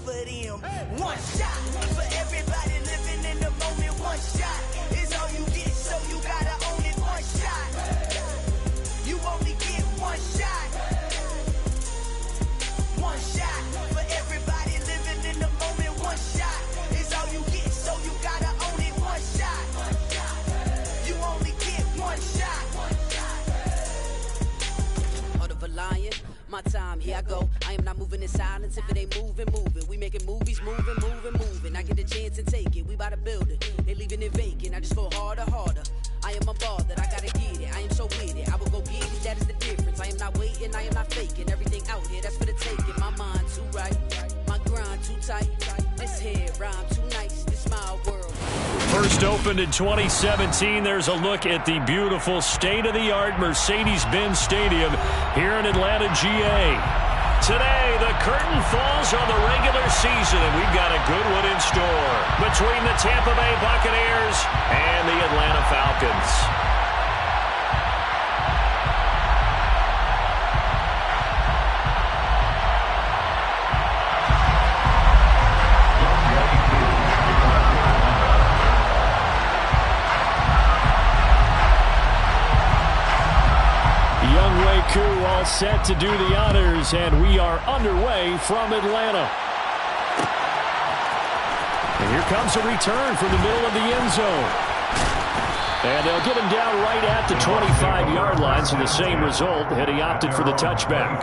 cover them. One shot for everybody living in the moment. One shot is all you get, so you gotta own it. One shot. You only get one shot. One shot for everybody living in the moment. One shot is all you get, so you gotta own it. One shot. You only get one shot. Heart of a lion. My time, here I go. I am not moving in silence. If it ain't moving, moving. We making movies, moving, moving, moving. I get a chance and take it. We bout to build it. They leaving it vacant. I just go harder, harder. I am unbothered. I gotta get it. I am so with it. I will go get it. That is the difference. I am not waiting. I am not faking. Everything out here, that's for the taking. My mind too right. My grind too tight. This head rhyme too nice. This my world. First opened in 2017. There's a look at the beautiful state-of-the-art Mercedes-Benz Stadium here in Atlanta, GA. Today, the curtain falls on the regular season, and we've got a good one in store between the Tampa Bay Buccaneers and the Atlanta Falcons. All set to do the honors, and we are underway from Atlanta. And here comes a return from the middle of the end zone. And they'll get him down right at the 25-yard line, so the same result had he opted for the touchback.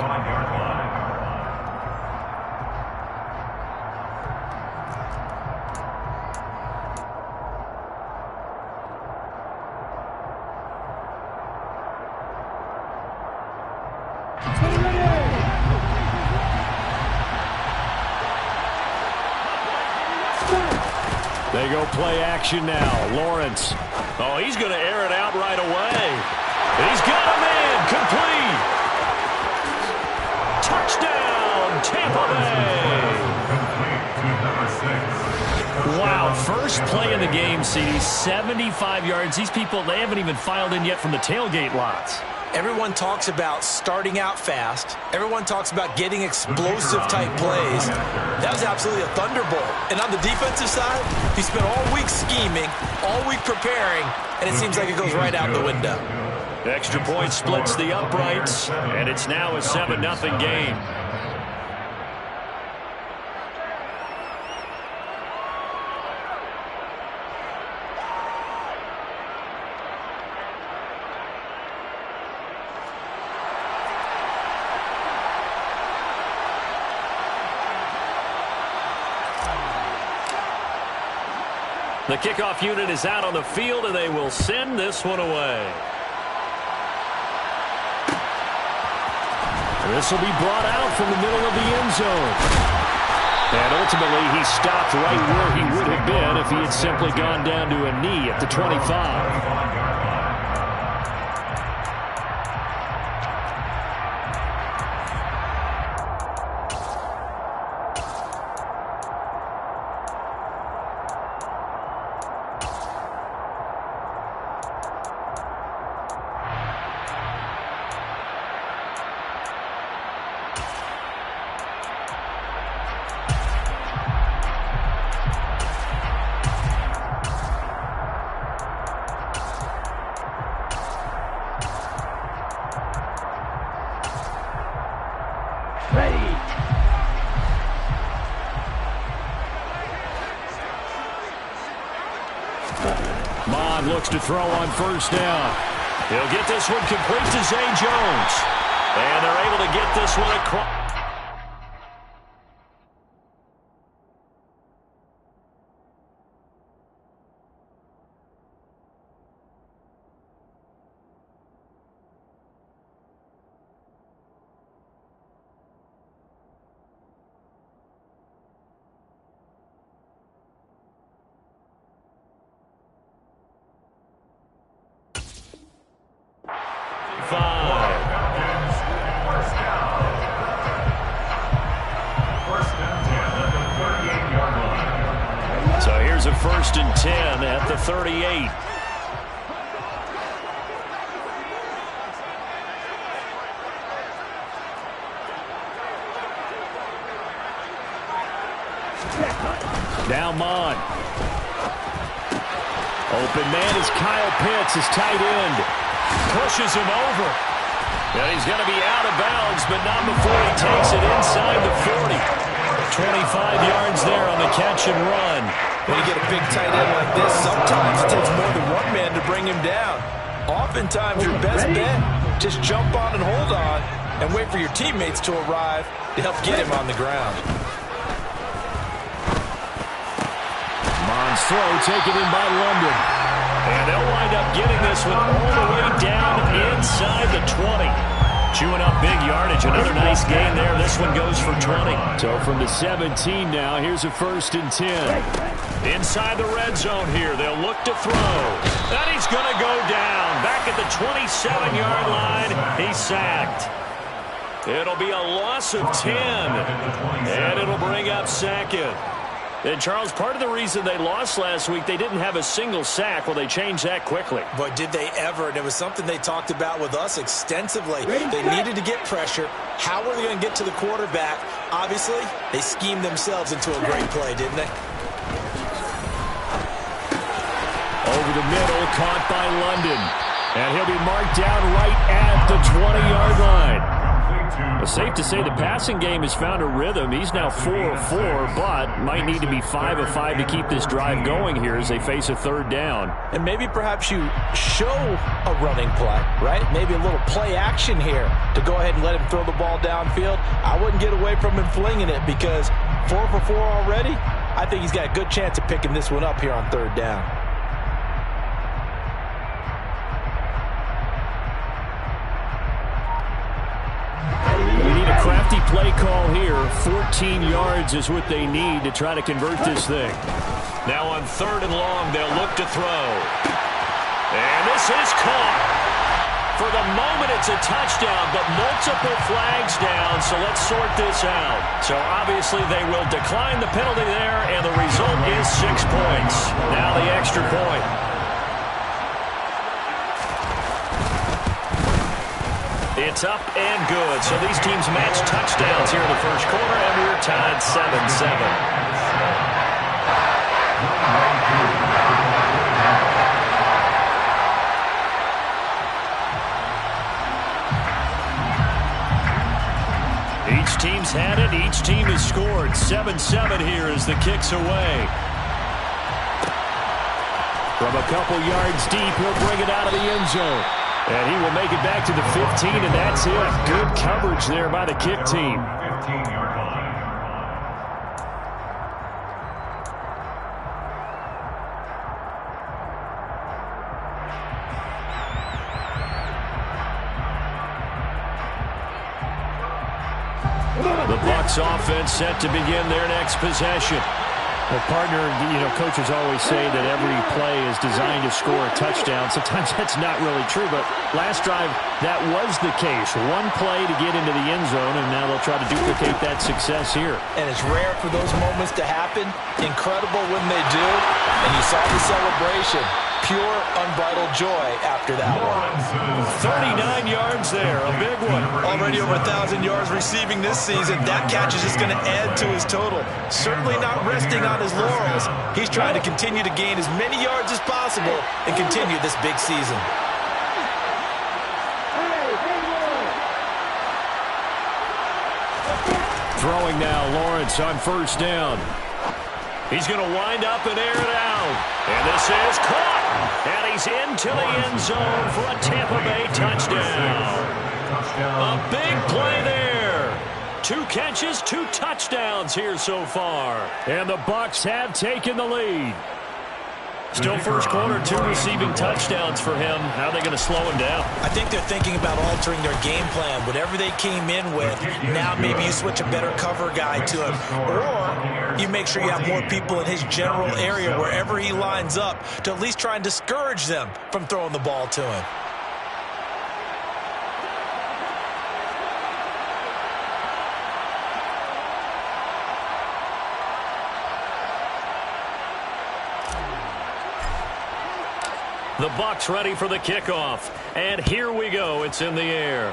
They go play action now. Lawrence. Oh, he's going to air it out right away. He's got him in. Complete. Touchdown, Tampa Bay. Wow, first play in the game, CD, 75 yards. These people, they haven't even filed in yet from the tailgate lots. Everyone talks about starting out fast. Everyone talks about getting explosive-type plays. That was absolutely a thunderbolt. And on the defensive side, he spent all week scheming, all week preparing, and it seems like it goes right out the window. Extra point splits the uprights, and it's now a 7-0 game. The kickoff unit is out on the field, and they will send this one away. This will be brought out from the middle of the end zone. And ultimately, he stopped right where he would have been if he had simply gone down to a knee at the 25. Looks to throw on first down. He'll get this one complete to Zay Jones. And they're able to get this one across. So here's a 1st and 10 at the 38. Now Mon. Open man is Kyle Pitts, his tight end. Pushes him over. And he's going to be out of bounds, but not before he takes it inside the 40. 25 yards there on the catch and run. When you get a big tight end like this, sometimes it takes more than one man to bring him down. Oftentimes your best bet, just jump on and hold on and wait for your teammates to arrive to help get him on the ground. Mon's throw taken in by London. And they'll wind up getting this one all the way down inside the 20. Chewing up big yardage. Another nice gain there. This one goes for 20. So from the 17 now, here's a 1st and 10. Inside the red zone here. They'll look to throw. And he's going to go down. Back at the 27-yard line. He's sacked. It'll be a loss of 10. And it'll bring up 2nd. And, Charles, part of the reason they lost last week, they didn't have a single sack. Well, they changed that quickly. But did they ever? And it was something they talked about with us extensively. They needed to get pressure. How were they going to get to the quarterback? Obviously, they schemed themselves into a great play, didn't they? Over the middle, caught by London. And he'll be marked down right at the 20-yard line. It's safe to say the passing game has found a rhythm. He's now 4 of 4, but might need to be 5 of 5 to keep this drive going here as they face a 3rd down. And maybe perhaps you show a running play, right? Maybe a little play action here to go ahead and let him throw the ball downfield. I wouldn't get away from him flinging it because 4 for 4 already. I think he's got a good chance of picking this one up here on 3rd down. Crafty play call here. 14 yards is what they need to try to convert this thing. Now on 3rd and long, they'll look to throw. And this is caught. For the moment, it's a touchdown, but multiple flags down, so let's sort this out. So obviously they will decline the penalty there, and the result is 6 points. Now the extra point. It's up and good. So these teams match touchdowns here in the first quarter, and we're tied 7-7. Each team's had it. Each team has scored. 7-7 here as the kick's away. From a couple yards deep, he'll bring it out of the end zone. And he will make it back to the 15, and that's it. Good coverage there by the kick team. 15-yard line. The Bucs offense set to begin their next possession. Well, partner, coaches always say that every play is designed to score a touchdown. Sometimes that's not really true, but last drive, that was the case. One play to get into the end zone, and now they'll try to duplicate that success here. And it's rare for those moments to happen. Incredible when they do. And you saw the celebration. Pure, unbridled joy after that one. 39 yards there, a big one. Already over 1,000 yards receiving this season. That catch is just going to add to his total. Certainly not resting on his laurels. He's trying to continue to gain as many yards as possible and continue this big season. Throwing now, Lawrence on 1st down. He's going to wind up and air it out. And this is caught. And he's into the end zone for a Tampa Bay touchdown. A big play there. 2 catches, 2 touchdowns here so far. And the Bucs have taken the lead. Still first quarter, 2 receiving touchdowns for him. How are they going to slow him down? I think they're thinking about altering their game plan. Whatever they came in with, now maybe you switch a better cover guy to him. Or you make sure you have more people in his general area wherever he lines up to at least try and discourage them from throwing the ball to him. The Bucs ready for the kickoff. And here we go. It's in the air.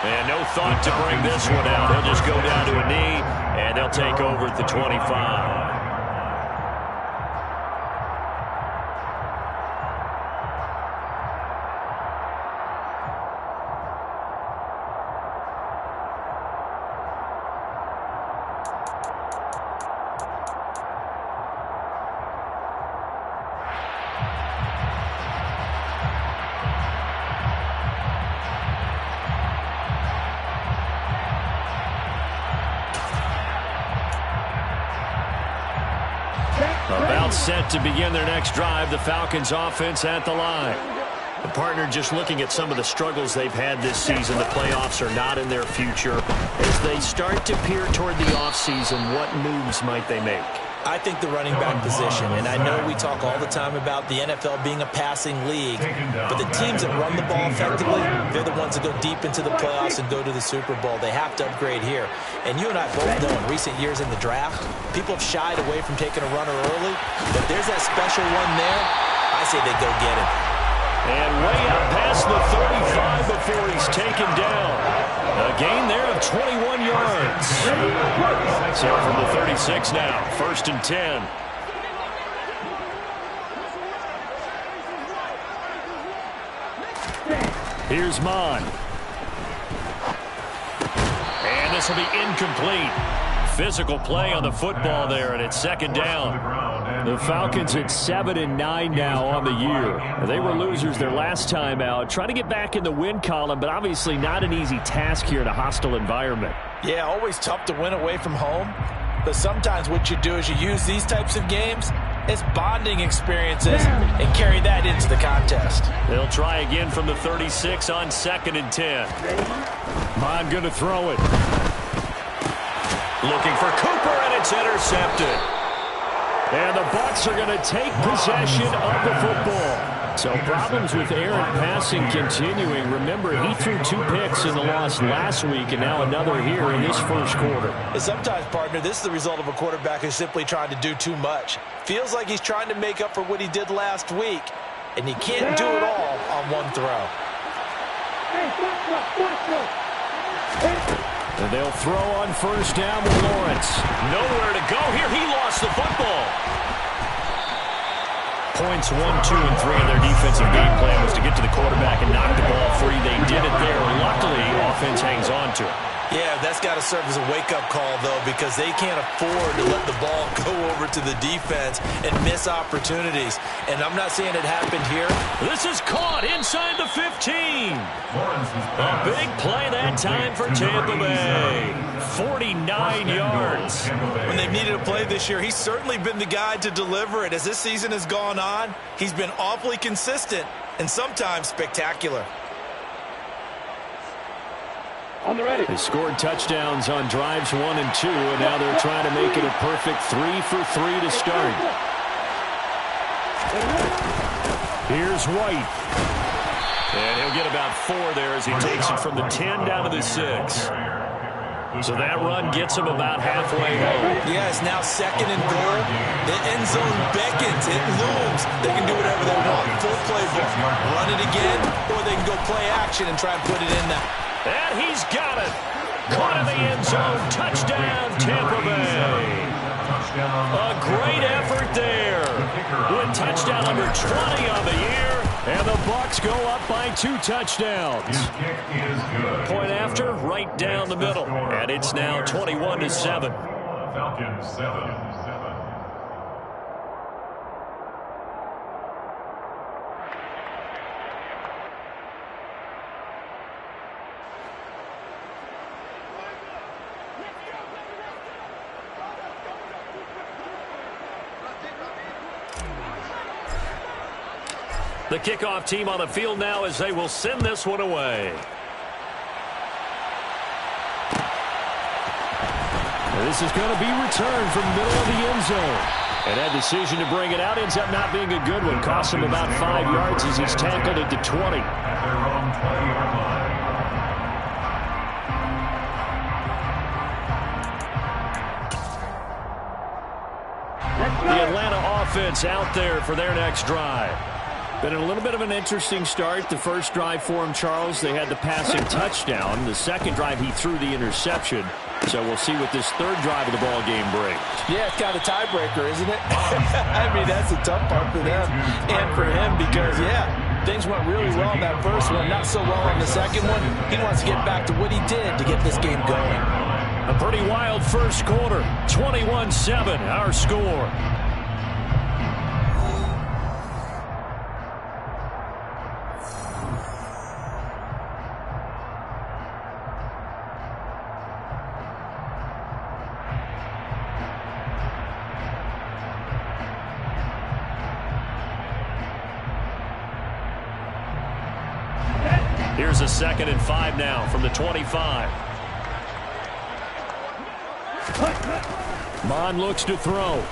And no thought to bring this one out. He'll just go down to a knee, and they'll take over at the 25. About set to begin their next drive, the Falcons offense at the line. The partner just looking at some of the struggles they've had this season. The playoffs are not in their future. As they start to peer toward the offseason, what moves might they make? I think the running back position, and I know we talk all the time about the NFL being a passing league, but the teams that run the ball effectively, they're the ones that go deep into the playoffs and go to the Super Bowl. They have to upgrade here. And you and I both know in recent years in the draft, people have shied away from taking a runner early, but if there's that special one there, I say they go get him. And way out past the 35 before he's taken down. A gain there of 21 yards. So from the 36 now, 1st and 10. Here's Mon. And this will be incomplete. Physical play on the football there, and it's 2nd down. The Falcons at 7-9 now on the year. They were losers their last time out. Trying to get back in the win column, but obviously not an easy task here in a hostile environment. Yeah, always tough to win away from home. But sometimes what you do is you use these types of games as bonding experiences and carry that into the contest. They'll try again from the 36 on 2nd and 10. Mon going to throw it. Looking for Cooper, and it's intercepted. And the Bucs are going to take possession of the football. So problems with errant passing continuing. Remember, he threw 2 picks in the loss last week, and now another here in this first quarter. And sometimes, partner, this is the result of a quarterback who's simply trying to do too much. Feels like he's trying to make up for what he did last week, and he can't do it all on one throw. And they'll throw on 1st down with Lawrence. Nowhere to go here. He lost the football. Points 1, 2, and 3 in their defensive game plan was to get to the quarterback and knock the ball free. They did it there. Luckily, offense hangs on to it. Yeah, that's got to serve as a wake-up call, though, because they can't afford to let the ball go over to the defense and miss opportunities. And I'm not saying it happened here. This is caught inside the 15. A big play that time for Tampa Bay. 49 yards. When they've needed a play this year, he's certainly been the guy to deliver it. As this season has gone on, he's been awfully consistent and sometimes spectacular. On the ready. They scored touchdowns on drives 1 and 2, and now they're trying to make it a perfect 3 for 3 to start. Here's White. And he'll get about 4 there as he takes it from the 10 down to the 6. So that run gets him about halfway home. Yeah, it's now 2nd and goal. The end zone beckons. It looms. They can do whatever they want. Full playbook. Run it again, or they can go play action and try and put it in now. And he's got it. Caught in the end zone. Touchdown, Tampa Bay. A great effort there. With touchdown number 20 on the year. And the Bucs go up by 2 touchdowns. Point after, right down the middle. And it's now 21-7. Falcons 7. The kickoff team on the field now as they will send this one away. This is going to be returned from the middle of the end zone. And that decision to bring it out ends up not being a good one. Costs him about 5 yards as he's tackled at the 20. At their own 20-yard line. The Atlanta offense out there for their next drive. Been a little bit of an interesting start. The first drive for him, Charles, they had the passing touchdown. The second drive, he threw the interception. So we'll see what this third drive of the ball game brings. Yeah, it's kind of a tiebreaker, isn't it? I mean, that's the tough part for them and for him because, yeah, things went really well in that first one, not so well on the second one. He wants to get back to what he did to get this game going. A pretty wild first quarter. 21-7, our score. Here's a 2nd and 5 now from the 25. Mon looks to throw.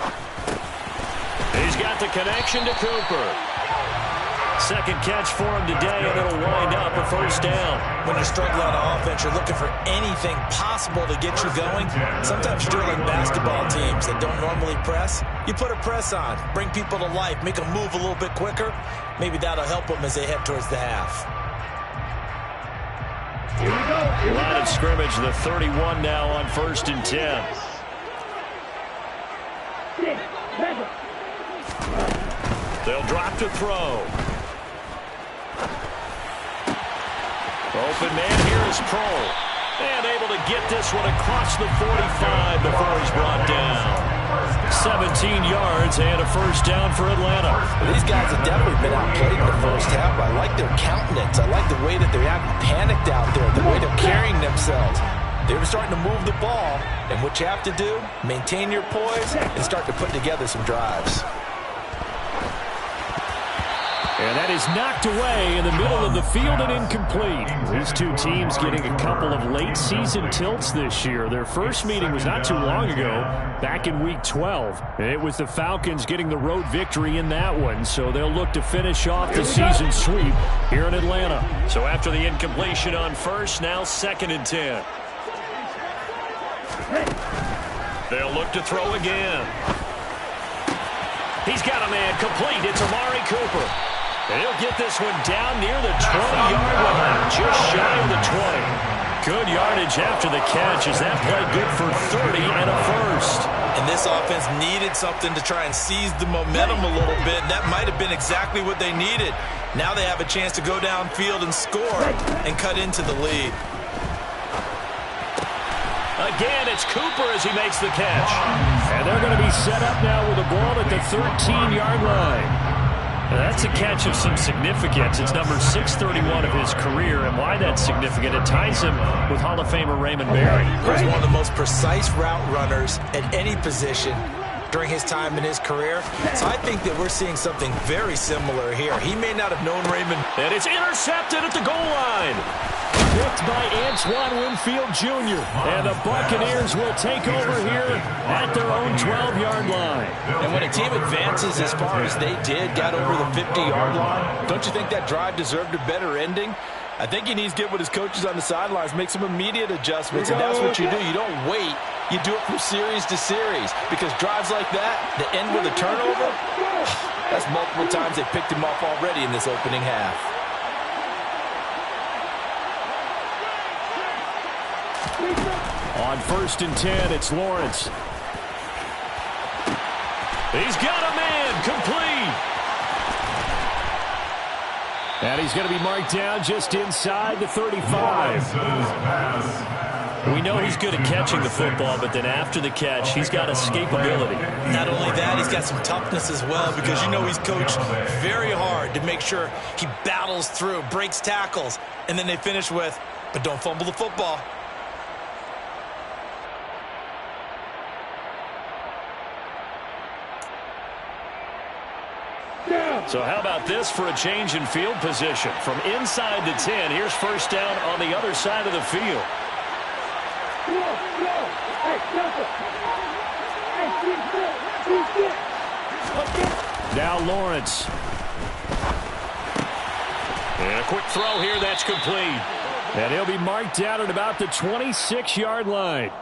He's got the connection to Cooper. Second catch for him today, and it'll wind up a first down. When you're struggling on offense, you're looking for anything possible to get you going. Sometimes you do it like basketball teams that don't normally press. You put a press on, bring people to life, make them move a little bit quicker. Maybe that'll help them as they head towards the half. Line of scrimmage, the 31 now on 1st and 10. They'll drop to throw. Open man here is Pro. And able to get this one across the 45 before he's brought down. 17 yards and a first down for Atlanta. Well, these guys have definitely been outplayed in the first half. I like their countenance. I like the way that they're acting panicked out there, the way they're carrying themselves. They're starting to move the ball, and what you have to do, maintain your poise and start to put together some drives. And that is knocked away in the middle of the field and incomplete. These two teams getting a couple of late-season tilts this year. Their first meeting was not too long ago, back in Week 12. It was the Falcons getting the road victory in that one, so they'll look to finish off the season sweep here in Atlanta. So after the incompletion on first, now 2nd and 10. They'll look to throw again. He's got a man complete. It's Amari Cooper. And he'll get this one down near the 20-yard line, just shy of the 20. Good yardage after the catch as that play good for 30 and a first. And this offense needed something to try and seize the momentum a little bit. That might have been exactly what they needed. Now they have a chance to go downfield and score and cut into the lead. Again, it's Cooper as he makes the catch. And they're going to be set up now with the ball at the 13-yard line. That's a catch of some significance. It's number 631 of his career, and why that's significant, it ties him with Hall of Famer Raymond Berry. He's one of the most precise route runners at any position during his time in his career. So I think that we're seeing something very similar here. He may not have known Raymond. And it's intercepted at the goal line. Picked by Antoine Winfield Jr. And the Buccaneers will take over here at their own 12-yard line. And when a team advances as far as they did, got over the 50-yard line, don't you think that drive deserved a better ending? I think he needs to get with his coaches on the sidelines, make some immediate adjustments, and that's what you do. You don't wait. You do it from series to series, because drives like that end with a turnover, that's multiple times they picked him off already in this opening half. On 1st and 10, it's Lawrence. He's got a man complete. And he's going to be marked down just inside the 35. We know he's good at catching the football, but then after the catch, he's got escapability. Not only that, he's got some toughness as well, because you know he's coached very hard to make sure he battles through, breaks tackles, and then they finish with, but don't fumble the football. So how about this for a change in field position? From inside the 10, here's first down on the other side of the field. Now Lawrence. And a quick throw here, that's complete. And he'll be marked down at about the 26-yard line.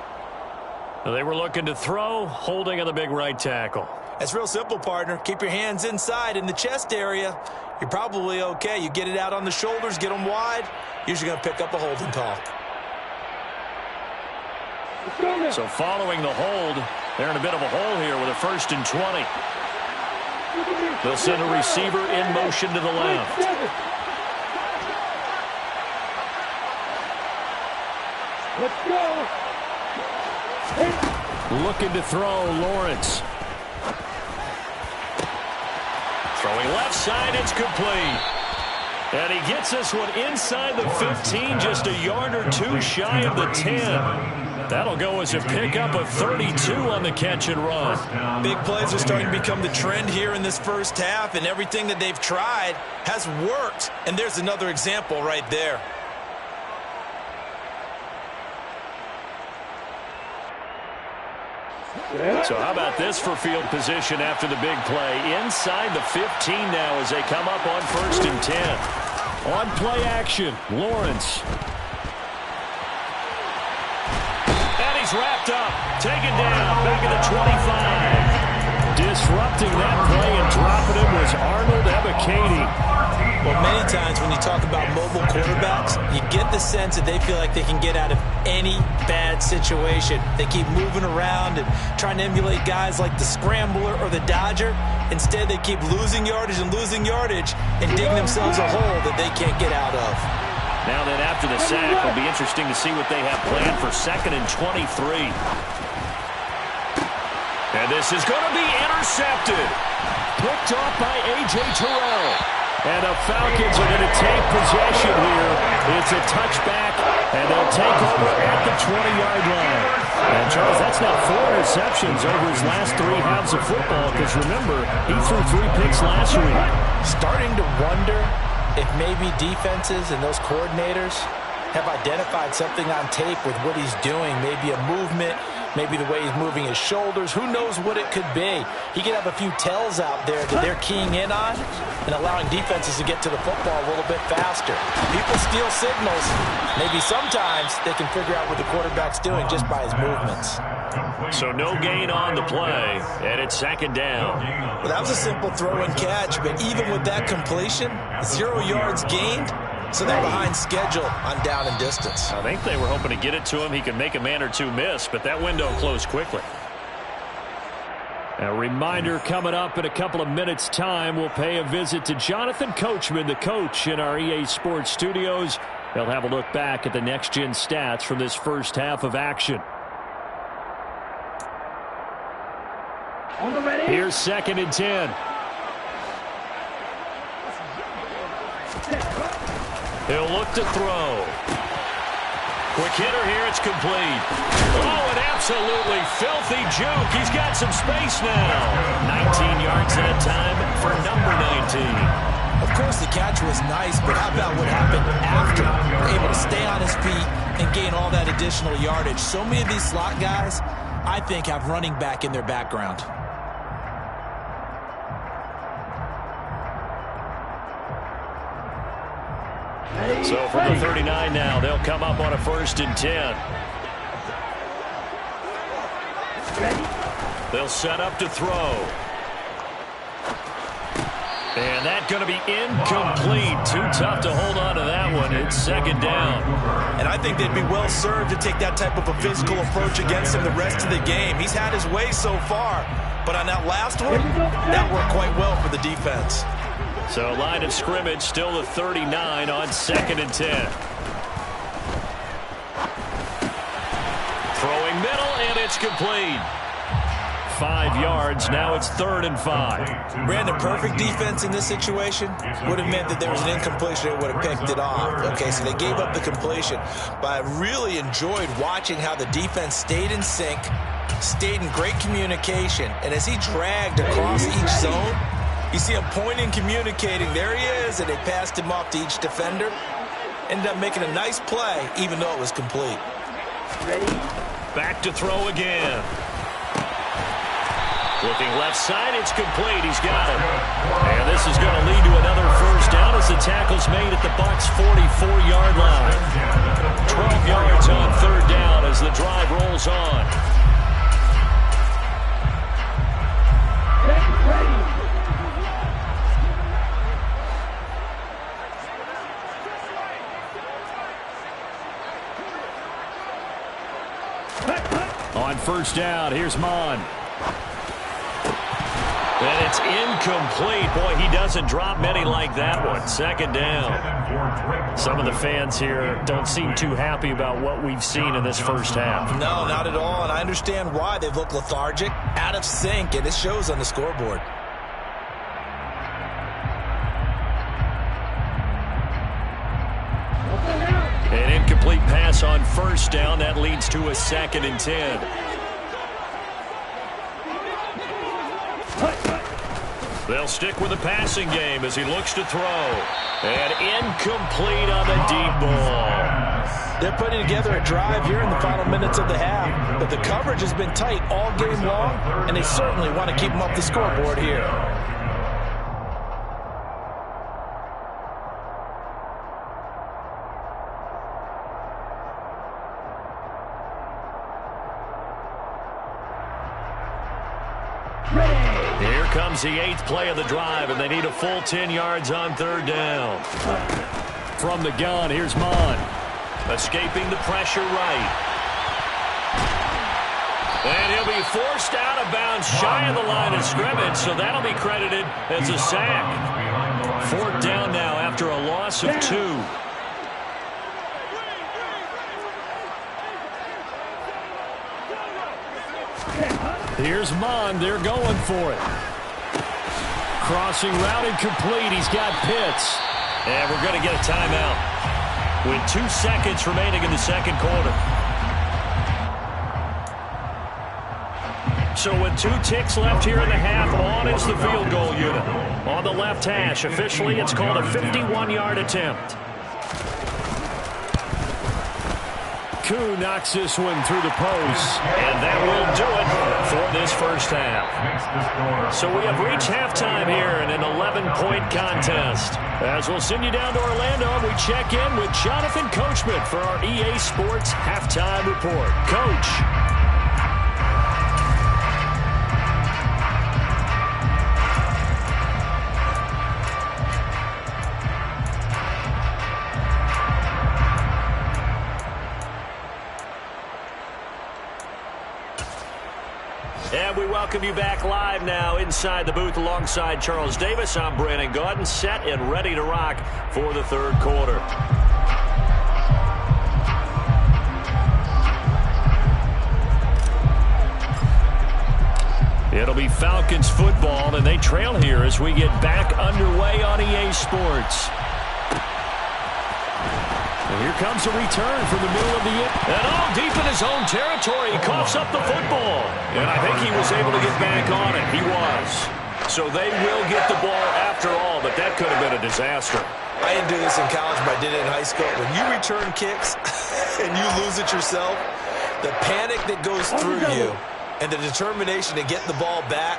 They were looking to throw, holding on the big right tackle. It's real simple, partner. Keep your hands inside in the chest area. You're probably okay. You get it out on the shoulders, get them wide. Usually going to pick up a holding call. So following the hold, they're in a bit of a hole here with a 1st and 20. They'll send a receiver in motion to the left. Let's go. Looking to throw, Lawrence. Throwing left side, it's complete. And he gets this one inside the 15, just a yard or two shy of the 10. That'll go as a pickup of 32 on the catch and run. Big plays are starting to become the trend here in this first half, and everything that they've tried has worked. And there's another example right there. So how about this for field position after the big play? Inside the 15 now as they come up on 1st and 10. On play action, Lawrence. And he's wrapped up, taken down, back at the 25. Disrupting that play and dropping him was Arnold Ebiketie. Well, many times when you talk about mobile quarterbacks, you get the sense that they feel like they can get out of any bad situation. They keep moving around and trying to emulate guys like the scrambler or the dodger. Instead, they keep losing yardage and digging themselves a hole that they can't get out of. Now then, after the sack, it'll be interesting to see what they have planned for 2nd and 23. And this is going to be intercepted. Picked off by A.J. Terrell. And the Falcons are going to take possession here. It's a touchback, and they'll take over at the 20-yard line. And, Charles, that's now 4 interceptions over his last 3 halves of football, because, remember, he threw 3 picks last week. Starting to wonder if maybe defenses and those coordinators have identified something on tape with what he's doing, maybe a movement, maybe the way he's moving his shoulders. Who knows what it could be? He could have a few tells out there that they're keying in on and allowing defenses to get to the football a little bit faster. People steal signals. Maybe sometimes they can figure out what the quarterback's doing just by his movements. So no gain on the play, and it's 2nd down. Well, that was a simple throw and catch, but even with that completion, 0 yards gained. So they're behind schedule on down and distance. I think they were hoping to get it to him. He could make a man or two miss, but that window closed quickly. A reminder coming up in a couple of minutes' time, we'll pay a visit to Jonathan Coachman, the coach in our EA Sports studios. They'll have a look back at the next-gen stats from this first half of action. Here's 2nd and 10. He'll look to throw. Quick hitter here, it's complete. Oh, an absolutely filthy juke. He's got some space now. 19 yards that time for number 19. Of course, the catch was nice, but how about what happened after? Able to stay on his feet and gain all that additional yardage. So many of these slot guys, I think, have running back in their background. So from the 39 now, they'll come up on a 1st and 10. They'll set up to throw. And that's going to be incomplete. Too tough to hold on to that one. It's 2nd down. And I think they'd be well served to take that type of a physical approach against him the rest of the game. He's had his way so far, but on that last one, that worked quite well for the defense. So line of scrimmage still the 39 on 2nd and 10. Throwing middle, and it's complete. 5 yards. Now it's 3rd and 5. Brandon, perfect defense in this situation would have meant that there was an incompletion. It would have picked it off. Okay, so they gave up the completion. But I really enjoyed watching how the defense stayed in sync, stayed in great communication. And as he dragged across each zone, you see him pointing, communicating. There he is, and they passed him off to each defender. Ended up making a nice play, even though it was complete. Back to throw again. Looking left side, it's complete. He's got it. And this is going to lead to another 1st down as the tackle's made at the Bucs' 44-yard line. 12 yards on 3rd down as the drive rolls on. On first down, here's Mon. And it's incomplete. Boy, he doesn't drop many like that one. Second down. Some of the fans here don't seem too happy about what we've seen in this first half. No, not at all, and I understand why. They've looked lethargic, out of sync, and it shows on the scoreboard. An incomplete pass on first down. That leads to a 2nd and 10. They'll stick with the passing game as he looks to throw. And incomplete on the deep ball. They're putting together a drive here in the final minutes of the half, but the coverage has been tight all game long, and they certainly want to keep them up the scoreboard here. Here comes the 8th play of the drive, and they need a full 10 yards on third down. From the gun, here's Mon. Escaping the pressure right. And he'll be forced out of bounds shy of the line of scrimmage, so that'll be credited as a sack. 4th down now after a loss of 2. Here's Mon. They're going for it. Crossing route incomplete. He's got Pitts. And we're going to get a timeout with 2 seconds remaining in the second quarter. So with 2 ticks left here in the half, on is the field goal unit. On the left hash, officially it's called a 51-yard attempt. Koo knocks this one through the post, and that will do it for this first half. So we have reached halftime here in an 11-point contest. As we'll send you down to Orlando, we check in with Jonathan Coachman for our EA Sports Halftime Report. Coach. And we welcome you back live now inside the booth alongside Charles Davis. I'm Brandon Gaudin, set and ready to rock for the third quarter. It'll be Falcons football, and they trail here as we get back underway on EA Sports. And here comes a return from the middle of the and all deep in his own territory. He coughs up the football. And I think he was able to get back on it. He was. So they will get the ball after all, but that could have been a disaster. I didn't do this in college, but I did it in high school. When you return kicks and you lose it yourself, the panic that goes through you and the determination to get the ball back,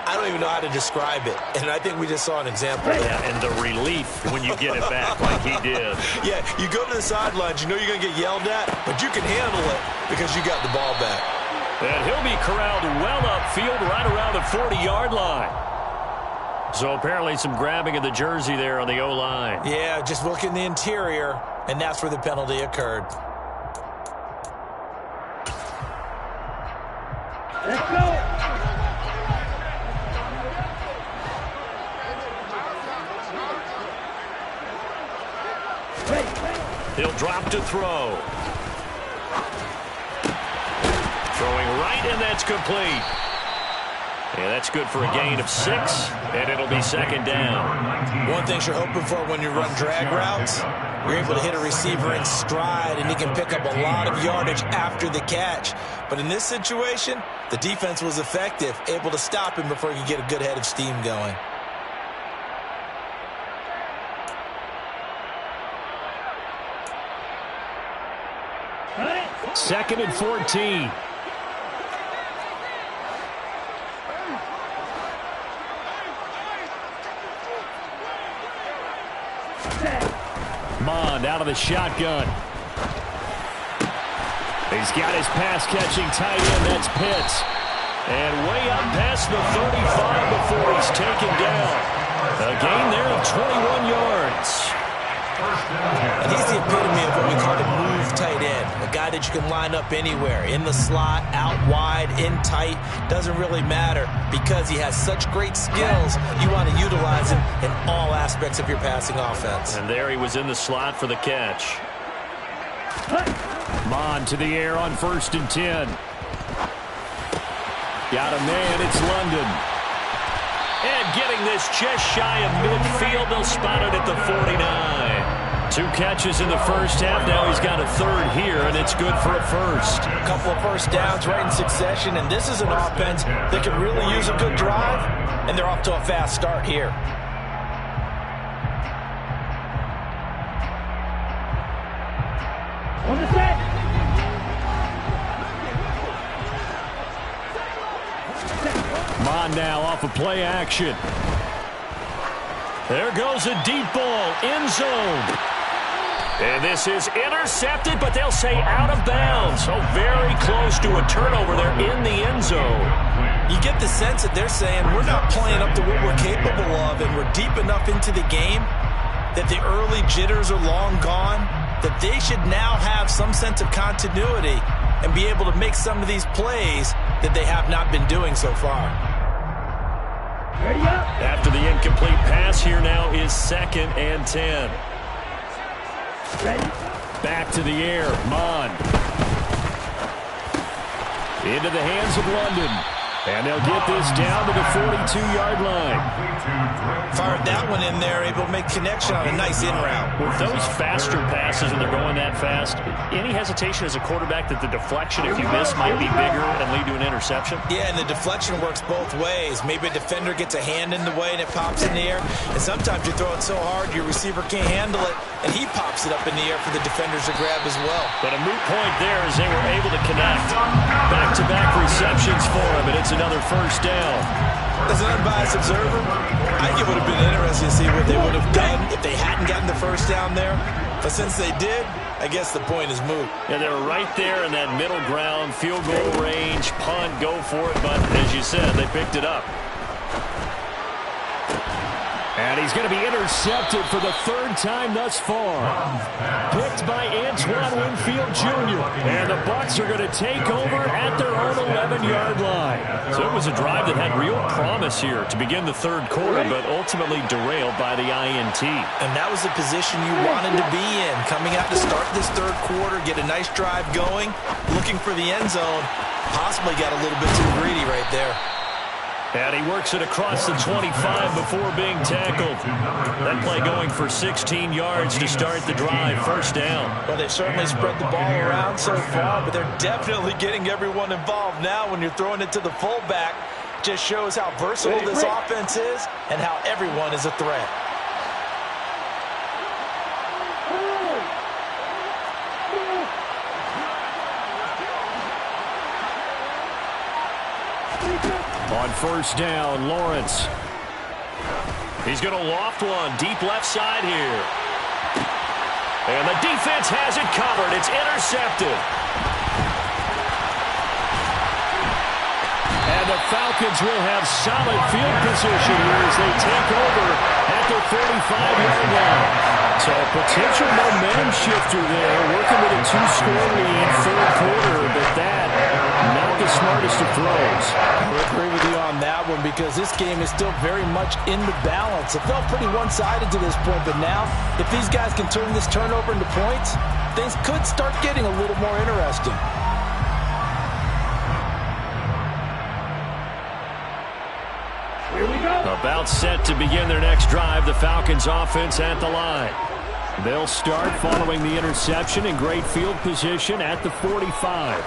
I don't even know how to describe it. And I think we just saw an example of that. Yeah, and the relief when you get it back like he did. Yeah, you go to the sidelines, you know you're going to get yelled at, but you can handle it because you got the ball back. And he'll be corralled well upfield right around the 40-yard line. So apparently some grabbing of the jersey there on the O-line. Yeah, just look in the interior, and that's where the penalty occurred. Let's go. He'll drop to throw. Throwing right, and that's complete. And that's good for a gain of 6, and it'll be second down. One thing you're hoping for when you run drag routes, you're able to hit a receiver in stride, and he can pick up a lot of yardage after the catch. But in this situation, the defense was effective, able to stop him before he could get a good head of steam going. Second and 14. Mond out of the shotgun. He's got his pass-catching tight end. That's Pitts. And way up past the 35 before he's taken down. A gain there of 21 yards. And he's the epitome of what we call a move tight end, a guy that you can line up anywhere, in the slot, out wide, in tight, doesn't really matter because he has such great skills. You want to utilize him in all aspects of your passing offense. And there he was in the slot for the catch. Mon to the air on 1st and 10. Got a man, it's London. And getting this just shy of midfield, they'll spot it at the 49. 2 catches in the first half. Now he's got a 3rd here, and it's good for a 1st. A couple of first downs right in succession, and this is an offense that can really use a good drive, and they're off to a fast start here. On the set. Mon now off of play action. There goes a deep ball, end zone. And this is intercepted, but they'll say out of bounds. So very close to a turnover there in the end zone. You get the sense that they're saying we're not playing up to what we're capable of, and we're deep enough into the game that the early jitters are long gone, that they should now have some sense of continuity and be able to make some of these plays that they have not been doing so far. Ready up. After the incomplete pass, here now is 2nd and 10. Ready. Back to the air, Mon. Into the hands of London. And they'll get this down to the 42-yard line. Fired that one in there, able to make connection on a nice in route. With those faster passes and they're going that fast, any hesitation as a quarterback that the deflection, if you miss, might be bigger and lead to an interception? Yeah, and the deflection works both ways. Maybe a defender gets a hand in the way and it pops in the air. And sometimes you throw it so hard your receiver can't handle it, and he pops it up in the air for the defenders to grab as well. But a moot point there as they were able to connect. Back-to-back receptions for him, and it's another 1st down. As an unbiased observer, I think it would have been interesting to see what they would have done if they hadn't gotten the 1st down there. But since they did, I guess the point is moot. Yeah, they were right there in that middle ground, field goal range, punt, go for it. But as you said, they picked it up. And he's going to be intercepted for the 3rd time thus far. Picked by Antoine Winfield Jr. And the Bucs are going to take over at their own 11-yard line. So it was a drive that had real promise here to begin the 3rd quarter, but ultimately derailed by the INT. And that was the position you wanted to be in. Coming out to start this 3rd quarter, get a nice drive going, looking for the end zone. Possibly got a little bit too greedy right there. And he works it across the 25 before being tackled. That play going for 16 yards to start the drive. 1st down. Well, they've certainly spread the ball around so far, but they're definitely getting everyone involved now when you're throwing it to the fullback. Just shows how versatile this offense is and how everyone is a threat. On 1st down, Lawrence. He's going to loft one deep left side here. And the defense has it covered. It's intercepted. And the Falcons will have solid field position here as they take over at the 45-yard line. So a potential momentum shifter there, working with a 2-score lead, 3rd quarter, but that not the smartest of throws. I agree with you on that one because this game is still very much in the balance. It felt pretty one-sided to this point, but now if these guys can turn this turnover into points, things could start getting a little more interesting. Here we go. About set to begin their next drive, the Falcons offense at the line. They'll start following the interception in great field position at the 45.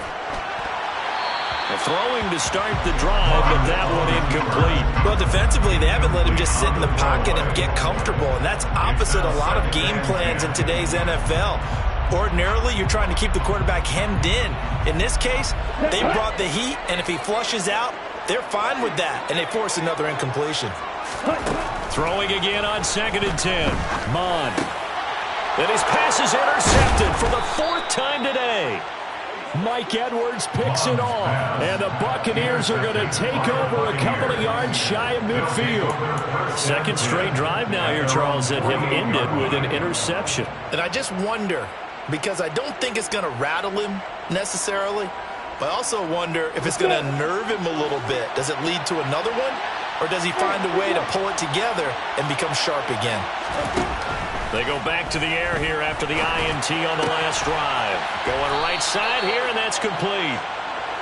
Throwing to start the drive, but that one incomplete. Well, defensively, they haven't let him just sit in the pocket and get comfortable, and that's opposite a lot of game plans in today's NFL. Ordinarily, you're trying to keep the quarterback hemmed in. In this case, they brought the heat, and if he flushes out, they're fine with that, and they force another incompletion. Throwing again on 2nd and 10. Mon. And his pass is intercepted for the 4th time today. Mike Edwards picks it off. And the Buccaneers are going to take over a couple of yards shy of midfield. Second straight drive now here, Charles, that have ended with an interception. And I just wonder, because I don't think it's going to rattle him necessarily, but I also wonder if it's going to nerve him a little bit. Does it lead to another one? Or does he find a way to pull it together and become sharp again? They go back to the air here after the INT on the last drive. Going right side here, and that's complete.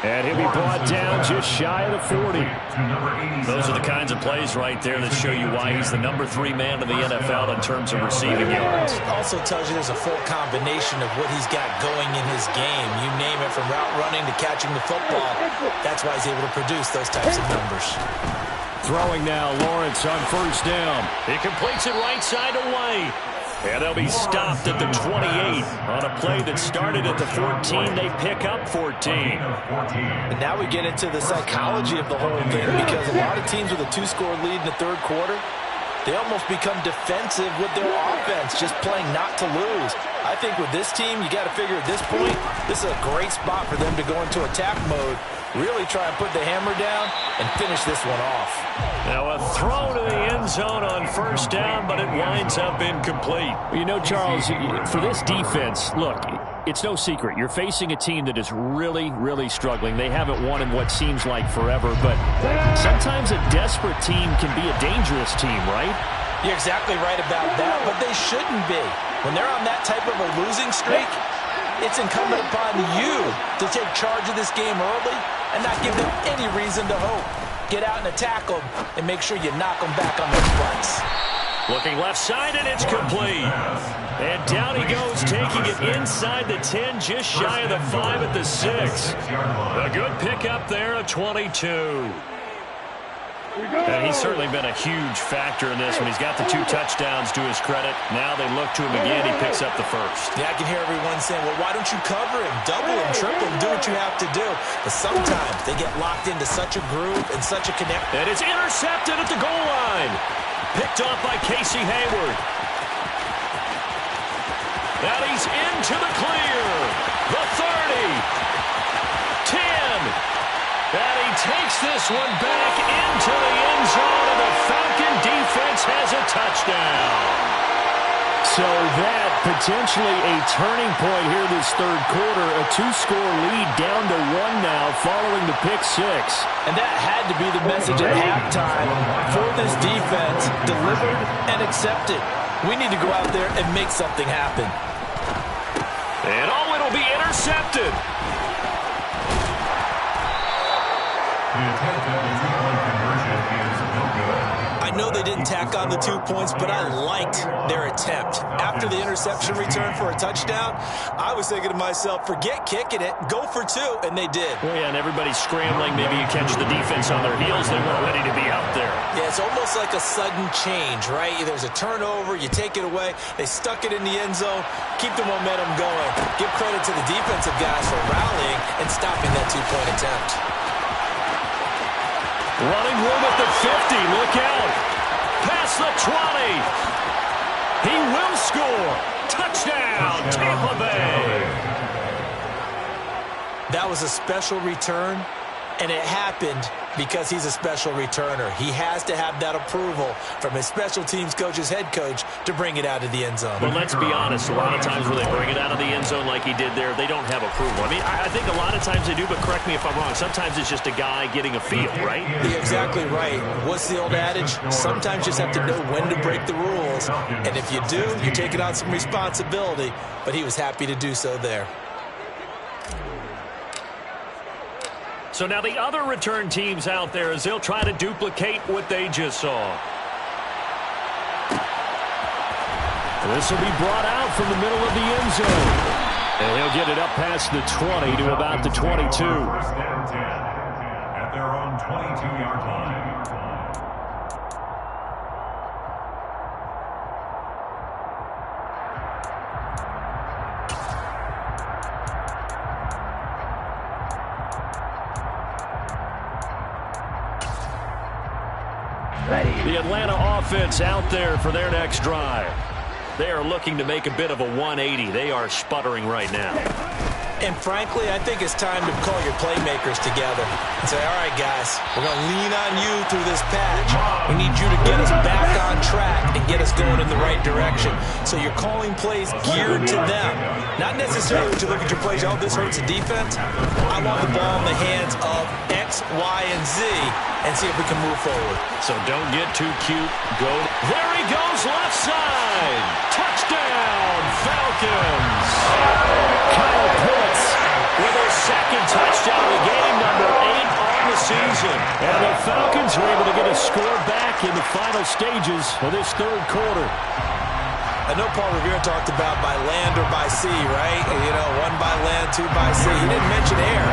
And he'll be brought down just shy of the 40. Those are the kinds of plays right there that show you why he's the #3 man in the NFL in terms of receiving yards. It also tells you there's a full combination of what he's got going in his game. You name it, from route running to catching the football. That's why he's able to produce those types of numbers. Throwing now, Lawrence on first down. He completes it right side away. And they'll be stopped at the 28 on a play that started at the 14. They pick up 14. And now we get into the psychology of the whole thing, because a lot of teams with a 2-score lead in the third quarter, they almost become defensive with their offense, just playing not to lose. I think with this team, you got to figure at this point, this is a great spot for them to go into attack mode, really try and put the hammer down and finish this one off. Now a throw to the end zone on first down, but it winds up incomplete. You know, Charles, for this defense, look, it's no secret. You're facing a team that is really, really struggling. They haven't won in what seems like forever, but sometimes a desperate team can be a dangerous team, right? You're exactly right about that, but they shouldn't be. When they're on that type of a losing streak, it's incumbent upon you to take charge of this game early and not give them any reason to hope. Get out and attack them and make sure you knock them back on those butts. Looking left side, and it's complete. And down he goes, taking it inside the 10, just shy of the 5 at the 6. A good pickup there, a 22. And he's certainly been a huge factor in this one. He's got the 2 touchdowns to his credit. Now they look to him again. He picks up the first. Yeah, I can hear everyone saying, well, why don't you cover him, double him, triple him, do what you have to do. But sometimes they get locked into such a groove and such a connect. And it's intercepted at the goal line. Picked off by Casey Hayward. Now he's into the clear. The 30. 10. And he takes this one back into the end zone, and the Falcon defense has a touchdown. So that potentially a turning point here this third quarter. A 2-score lead down to 1 now following the pick 6. And that had to be the message at halftime for this defense. Delivered and accepted. We need to go out there and make something happen. And oh, it'll be intercepted. The attempt at the 2-point conversion is no good. I know they didn't tack on the 2 points, but I liked their attempt. After the interception return for a touchdown, I was thinking to myself, forget kicking it, go for 2, and they did. Well, yeah, and everybody's scrambling. Maybe you catch the defense on their heels. They weren't ready to be out there. Yeah, it's almost like a sudden change, right? There's a turnover, you take it away, they stuck it in the end zone, keep the momentum going. Give credit to the defensive guys for rallying and stopping that 2-point attempt. Running room at the 50. Look out. Past the 20. He will score. Touchdown, Tampa Bay. That was a special return, and it happened because he's a special returner. He has to have that approval from his special teams coach's head coach to bring it out of the end zone. But let's be honest, a lot of times when they bring it out of the end zone like he did there, they don't have approval. I mean, I think a lot of times they do, but correct me if I'm wrong. Sometimes it's just a guy getting a feel, right? You're exactly right. What's the old adage? Sometimes you just have to know when to break the rules. And if you do, you're taking on some responsibility. But he was happy to do so there. So now the other return teams out there as they'll try to duplicate what they just saw. This will be brought out from the middle of the end zone. And he'll get it up past the 20 to about the 22. First down 10 at their own 22-yard line. The Atlanta offense out there for their next drive. They are looking to make a bit of a 180. They are sputtering right now. And frankly, I think it's time to call your playmakers together and say, all right, guys, we're going to lean on you through this patch. We need you to get us back on track and get us going in the right direction. So you're calling plays geared to them. Not necessarily to look at your plays, oh, this hurts the defense. I want the ball in the hands of X, Y, and Z and see if we can move forward. So don't get too cute. Go. There he goes, left side. Touchdown, Falcons. Kyle Pitts with his second touchdown of the game, number 8 on the season. And the Falcons were able to get a score back in the final stages of this third quarter. I know Paul Revere talked about by land or by sea, right? You know, 1 by land, 2 by sea. He didn't mention air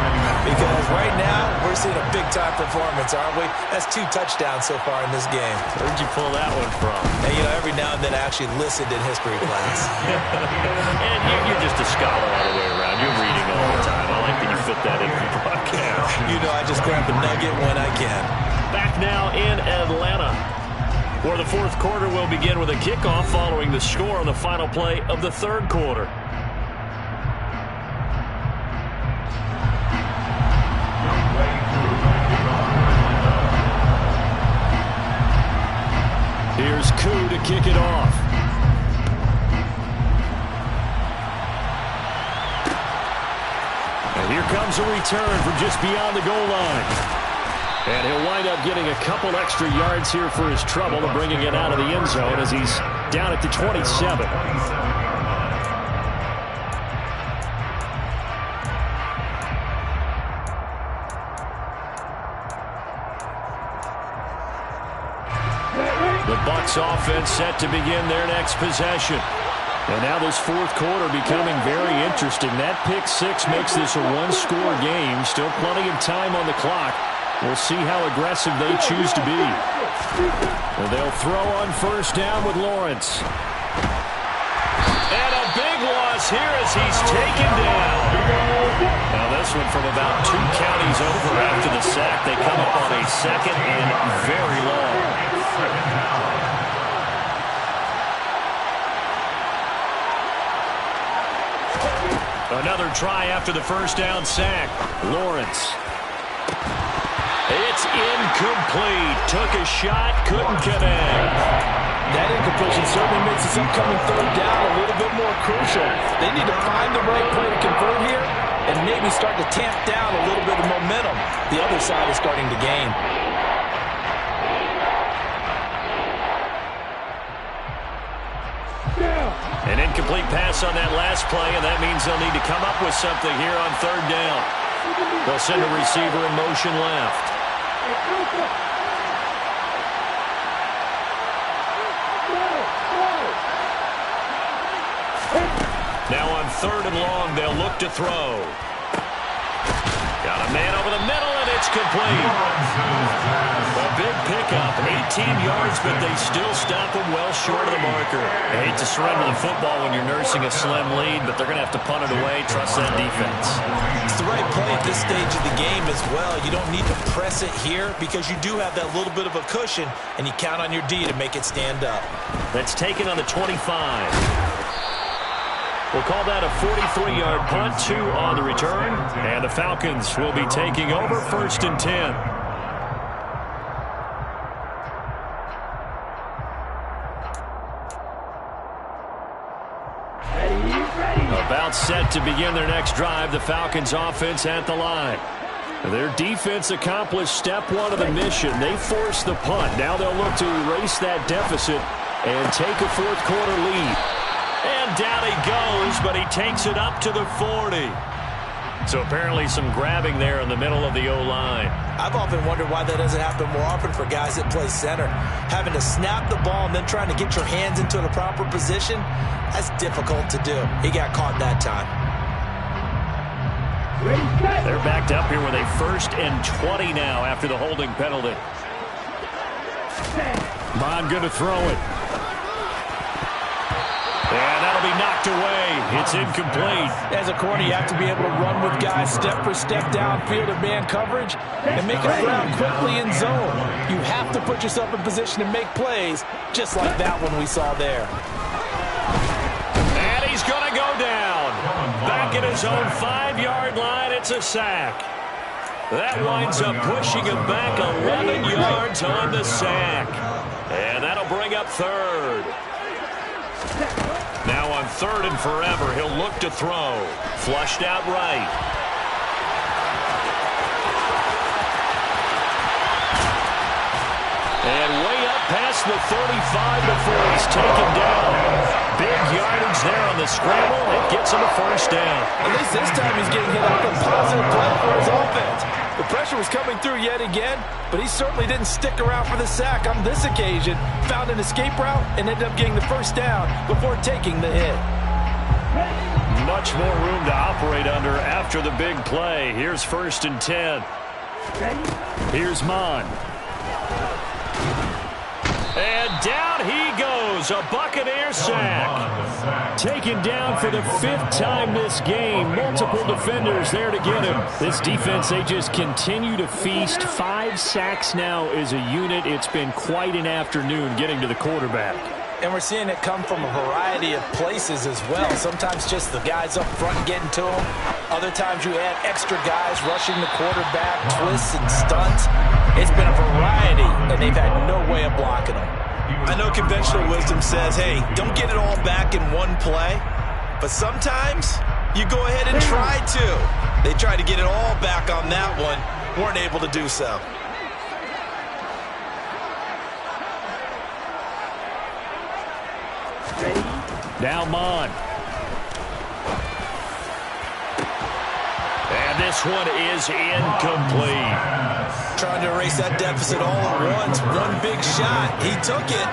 because right now we're seeing a big-time performance, aren't we? That's 2 touchdowns so far in this game. Where'd you pull that one from? And, you know, every now and then I actually listened in history class. And you're just a scholar all the way around. You're reading all the time. I like that you fit that in the broadcast. You know, I just grab a nugget when I can. Back now in Atlanta, where the fourth quarter will begin with a kickoff following the score on the final play of the third quarter. Here's Koo to kick it off. And here comes a return from just beyond the goal line. And he'll wind up getting a couple extra yards here for his trouble and bringing it out of the end zone as he's down at the 27. The Bucs offense set to begin their next possession. And now this fourth quarter becoming very interesting. That pick 6 makes this a 1-score game. Still plenty of time on the clock. We'll see how aggressive they choose to be. And they'll throw on first down with Lawrence. And a big loss here as he's taken down. Now this one from about 2 counties over after the sack. They come up on a second and very long. Another try after the first down sack. Lawrence. It's incomplete. Took a shot, couldn't connect. That incompletion certainly makes this upcoming third down a little bit more crucial. They need to find the right play to convert here and maybe start to tamp down a little bit of momentum. The other side is starting to gain. An incomplete pass on that last play, and that means they'll need to come up with something here on third down. They'll send a receiver in motion left. Now on third and long, they'll look to throw. Got a man over the middle, and it's complete. A big pickup, 18 yards, but they still stop him well short of the marker. I hate to surrender the football when you're nursing a slim lead, but they're going to have to punt it away, trust that defense. It's the right play at this stage of the game as well. You don't need to press it here because you do have that little bit of a cushion, and you count on your D to make it stand up. That's taken on the 25. We'll call that a 43-yard punt, 2 on the return. And the Falcons will be taking over first and 10. About set to begin their next drive, the Falcons offense at the line. Their defense accomplished step 1 of the mission. They forced the punt. Now they'll look to erase that deficit and take a fourth quarter lead. And down he goes, but he takes it up to the 40. So apparently some grabbing there in the middle of the O-line. I've often wondered why that doesn't happen more often for guys that play center. Having to snap the ball and then trying to get your hands into the proper position, that's difficult to do. He got caught that time. They're backed up here with a 1st and 20 now after the holding penalty. Bond going to throw it. And that'll be knocked away. It's incomplete. As a corner, you have to be able to run with guys step for step downfield in man coverage and make it around quickly in zone. You have to put yourself in position to make plays, just like that one we saw there. And he's going to go down. Back at his his own 5-yard line. It's a sack. That winds up pushing him back 11 yards on the sack. And that'll bring up third. Now on 3rd and forever, he'll look to throw. Flushed out right. And way up past the 35 before he's taken down. Big yardage there on the scramble. It gets him a first down. At least this time he's getting hit on a positive play for his offense. The pressure was coming through yet again, but he certainly didn't stick around for the sack on this occasion. Found an escape route and ended up getting the first down before taking the hit. Much more room to operate under after the big play. Here's 1st and 10. Here's Mon. And down he goes, a Buccaneers sack. Taken down for the 5th time this game. Multiple defenders there to get him. This defense, they just continue to feast. 5 sacks now as a unit. It's been quite an afternoon getting to the quarterback. And we're seeing it come from a variety of places as well. Sometimes just the guys up front getting to him. Other times you add extra guys rushing the quarterback, twists and stunts. It's been a variety, and they've had no way of blocking him. I know conventional wisdom says, hey, don't get it all back in one play. But sometimes you go ahead and try to. They tried to get it all back on that one. Weren't able to do so. Now Mon. And this one is incomplete. Trying to erase that deficit all at once. One big shot. He took it.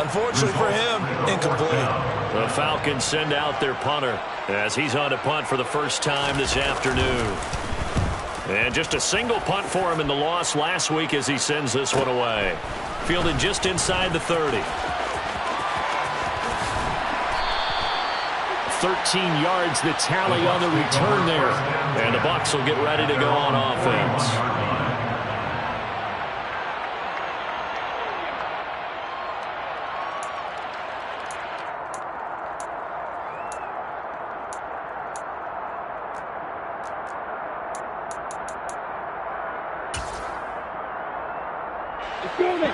Unfortunately for him, incomplete. The Falcons send out their punter as he's on to punt for the first time this afternoon. And just a single punt for him in the loss last week as he sends this one away. Fielded just inside the 30. 13 yards the tally on the return there. And the Bucs will get ready to go on offense.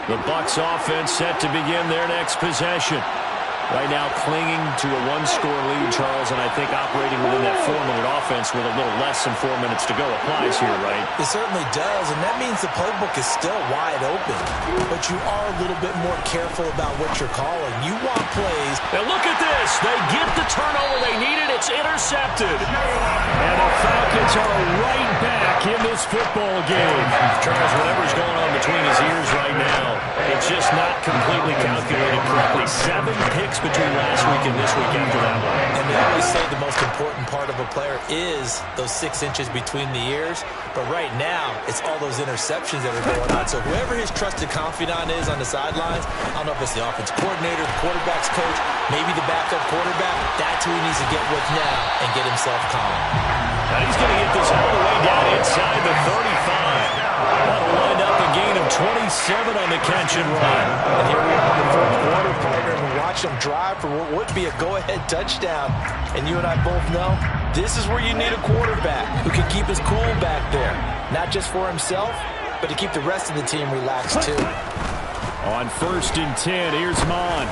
The Bucs offense set to begin their next possession. Right now clinging to a 1-score lead, Charles, and I think operating within that 4-minute offense with a little less than 4 minutes to go applies here, right? It certainly does, and that means the playbook is still wide open. But you are a little bit more careful about what you're calling. You want plays. Now look at this. They get the turnover they needed. It's intercepted. And the Falcons are right back in this football game. Charles, whatever's going on between his ears right now, it's just not completely calculated correctly. 7 picks between last week and this week after that one. And they always say the most important part of a player is those 6 inches between the ears. But right now, it's all those interceptions that are going on. So whoever his trusted confidant is on the sidelines, I don't know if it's the offensive coordinator, the quarterback's coach, maybe the backup quarterback, that's who he needs to get with now and get himself calm. Now he's going to get this all the way down inside the 35. That'll wind up a gain of 27 on the catch and run. And here we are in the 4th quarter, partner, and watch them drive for what would be a go-ahead touchdown. And you and I both know this is where you need a quarterback who can keep his cool back there. Not just for himself, but to keep the rest of the team relaxed too. On 1st and 10, here's Mon.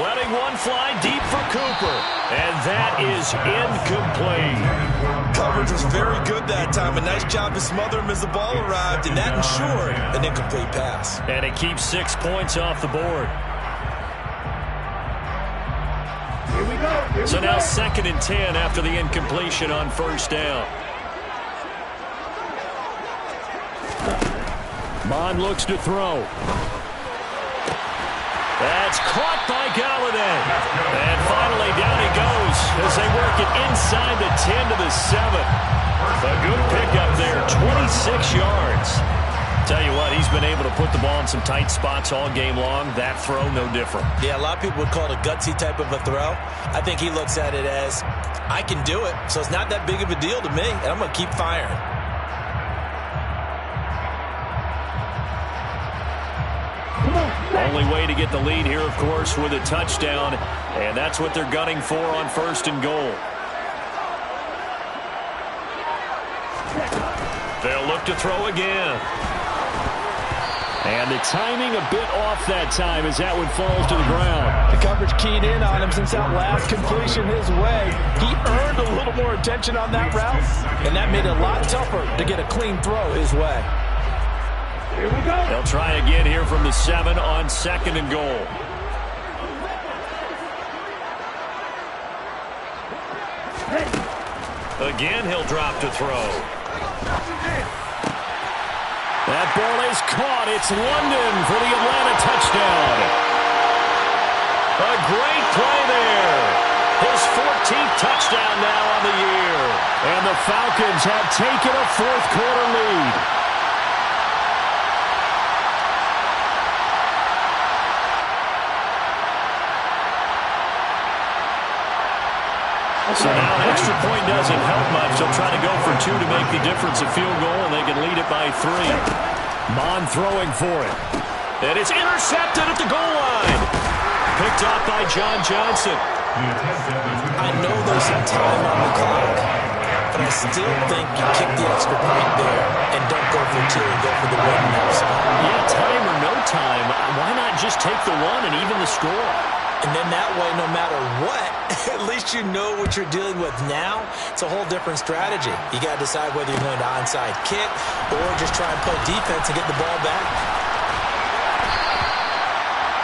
Letting one fly deep for Cooper. And that is incomplete. Coverage was very good that time. A nice job to smother him as the ball arrived, and that ensured an incomplete pass. And it keeps 6 points off the board. Here we go. So now 2nd and 10 after the incompletion on 1st down. Mon looks to throw. That's caught by Galladay. And finally down he goes as they work it inside the 10 to the 7. A good pickup there, 26 yards. Tell you what, he's been able to put the ball in some tight spots all game long. That throw, no different. Yeah, a lot of people would call it a gutsy type of a throw. I think he looks at it as, I can do it, so it's not that big of a deal to me, and I'm going to keep firing. Only way to get the lead here, of course, with a touchdown, and that's what they're gunning for on 1st and goal. They'll look to throw again. And the timing a bit off that time as that one falls to the ground. The coverage keyed in on him since that last completion his way. He earned a little more attention on that route, and that made it a lot tougher to get a clean throw his way. Here we go. They'll try again here from the 7 on 2nd and goal. Again, he'll drop to throw. That ball is caught. It's London for the Atlanta touchdown. A great play there. His 14th touchdown now on the year. And the Falcons have taken a fourth-quarter lead. So now an extra point doesn't help much. They'll try to go for 2 to make the difference a field goal, and they can lead it by 3. Mon throwing for it. And it's intercepted at the goal line. Picked off by John Johnson. I know there's some time on the clock, but I still think you kick the extra point there and don't go for 2 and go for the win in that spot. Yeah, time or no time, why not just take the 1 and even the score? And then that way, no matter what, at least you know what you're dealing with now. It's a whole different strategy. You got to decide whether you're going to onside kick or just try and play defense and get the ball back.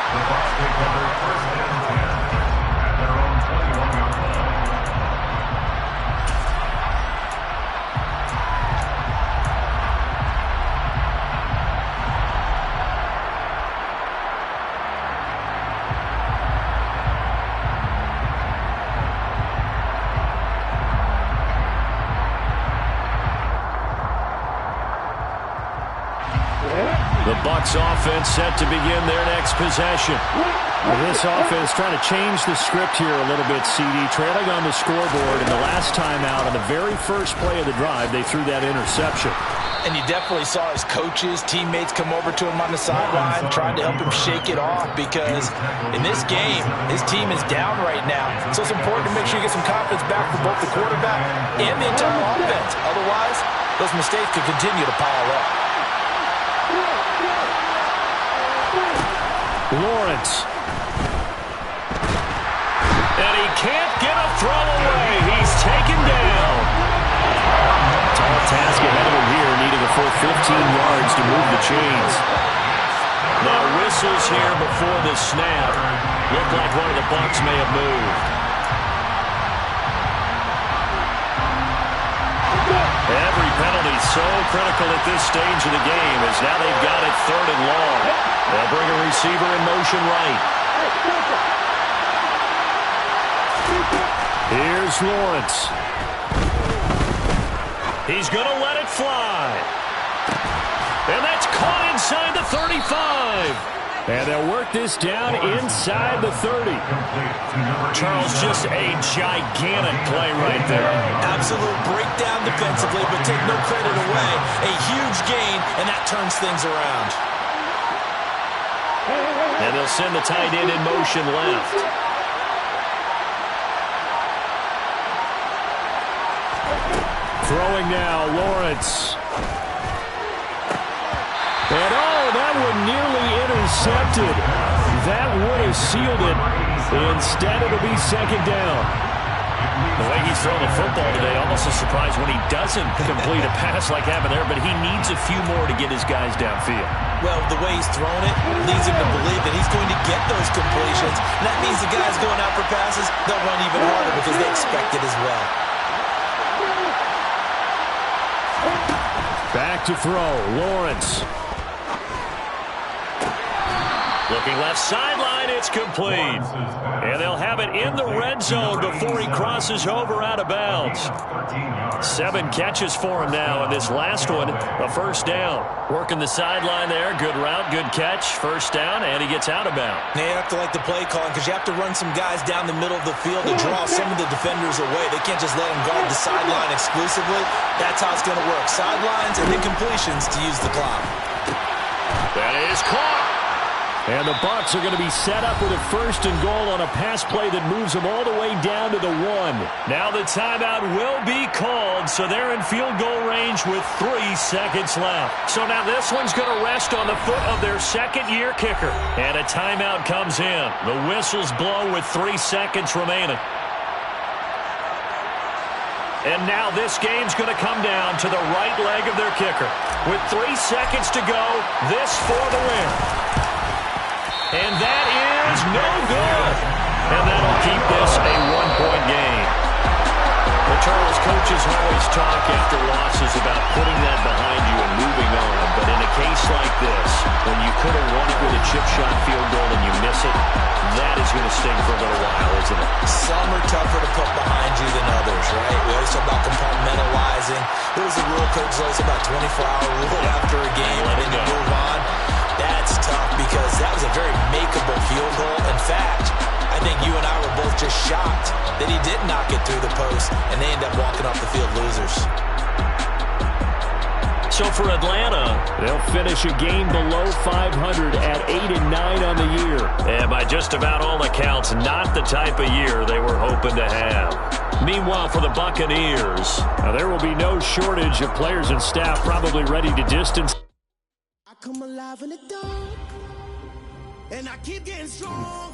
The Bucs take over 1st and 10 at their own 21-yard line. The Bucs offense set to begin their next possession. This offense trying to change the script here a little bit, CD. Trailing on the scoreboard, and the last time out on the very first play of the drive, they threw that interception. And you definitely saw his coaches, teammates come over to him on the sideline, trying to help him shake it off because in this game, his team is down right now. So it's important to make sure you get some confidence back for both the quarterback and the entire offense. Otherwise, those mistakes could continue to pile up. Lawrence. And he can't get a throw away. He's taken down. Tall task ahead of him here, needing a full 15 yards to move the chains. Now whistles here before the snap. Looked like one of the Bucs may have moved. Every penalty so critical at this stage of the game as now they've got it 3rd and long. They'll bring a receiver in motion right. Here's Lawrence. He's going to let it fly. And that's caught inside the 35. And they'll work this down inside the 30. Charles, just a gigantic play right there. Absolute breakdown defensively, but take no credit away. A huge gain, and that turns things around. And they'll send the tight end in motion left. Throwing now, Lawrence. And that one nearly intercepted. That would have sealed it. Instead, it'll be 2nd down. The way he's throwing the football today, almost a surprise when he doesn't complete a pass like happened there, but he needs a few more to get his guys downfield. Well, the way he's throwing it leads him to believe that he's going to get those completions. And that means the guys going out for passes, they'll run even harder because they expect it as well. Back to throw, Lawrence. Looking left sideline, it's complete. And they'll have it in the red zone before he crosses over out of bounds. 7 catches for him now, and this last one, a 1st down. Working the sideline there, good route, good catch, 1st down, and he gets out of bounds. Now you have to like the play calling because you have to run some guys down the middle of the field to draw some of the defenders away. They can't just let them guard the sideline exclusively. That's how it's going to work. Sidelines and then completions to use the clock. That is caught. And the Bucs are going to be set up with a 1st and goal on a pass play that moves them all the way down to the 1. Now the timeout will be called, so they're in field goal range with 3 seconds left. So now this one's going to rest on the foot of their second-year kicker. And a timeout comes in. The whistles blow with 3 seconds remaining. And now this game's going to come down to the right leg of their kicker. With 3 seconds to go, this for the win. And that is no good. And that'll keep this a 1-point game. Well, Charles, coaches always talk after losses about putting that behind you and moving on. But in a case like this, when you could have won it with a chip shot field goal and you miss it, that is going to sting for a little while, isn't it? Some are tougher to put behind you than others, right? We always talk about compartmentalizing. There was a rule, coach, always about 24-hour rule after a game and then you move on. That's tough because that was a very makeable field goal. In fact, I think you and I were both just shocked that he did not get through the post and they end up walking off the field losers. So for Atlanta, they'll finish a game below 500 at 8-9 on the year. And by just about all accounts, not the type of year they were hoping to have. Meanwhile, for the Buccaneers, now there will be no shortage of players and staff probably ready to distance. I come alive in the dark, and I keep getting stronger.